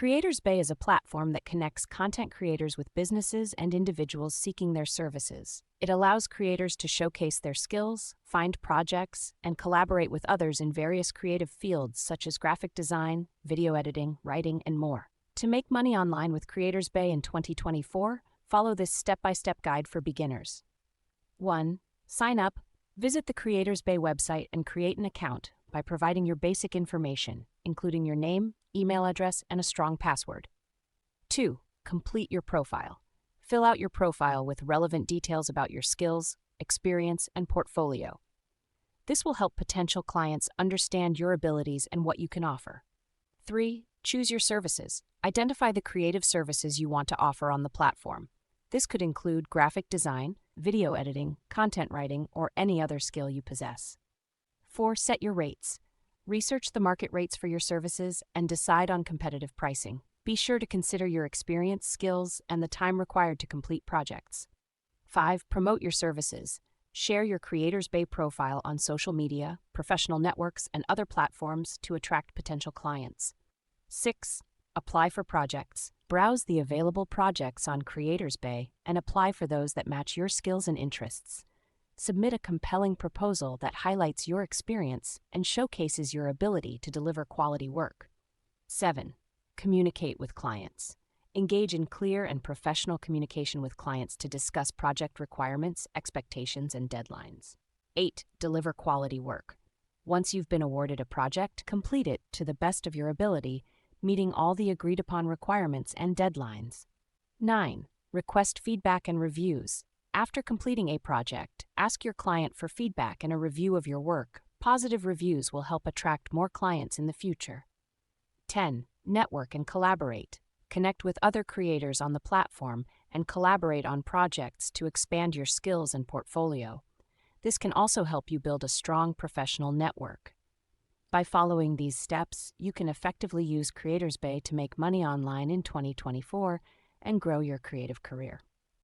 CreatorsBay is a platform that connects content creators with businesses and individuals seeking their services. It allows creators to showcase their skills, find projects, and collaborate with others in various creative fields such as graphic design, video editing, writing, and more. To make money online with CreatorsBay in 2024, follow this step-by-step guide for beginners. 1. Sign up. Visit the CreatorsBay website and create an account by providing your basic information, including your name, email address, and a strong password. 2. Complete your profile. Fill out your profile with relevant details about your skills, experience, and portfolio. This will help potential clients understand your abilities and what you can offer. 3. Choose your services. Identify the creative services you want to offer on the platform. This could include graphic design, video editing, content writing, or any other skill you possess. 4. Set your rates. Research the market rates for your services and decide on competitive pricing. Be sure to consider your experience, skills, and the time required to complete projects. 5. Promote your services. Share your CreatorsBay profile on social media, professional networks, and other platforms to attract potential clients. 6. Apply for projects. Browse the available projects on CreatorsBay and apply for those that match your skills and interests. Submit a compelling proposal that highlights your experience and showcases your ability to deliver quality work. 7. Communicate with clients. Engage in clear and professional communication with clients to discuss project requirements, expectations, and deadlines. 8. Deliver quality work. Once you've been awarded a project, complete it to the best of your ability, meeting all the agreed-upon requirements and deadlines. 9. Request feedback and reviews. After completing a project, ask your client for feedback and a review of your work. Positive reviews will help attract more clients in the future. 10. Network and collaborate. Connect with other creators on the platform and collaborate on projects to expand your skills and portfolio. This can also help you build a strong professional network. By following these steps, you can effectively use CreatorsBay to make money online in 2024 and grow your creative career.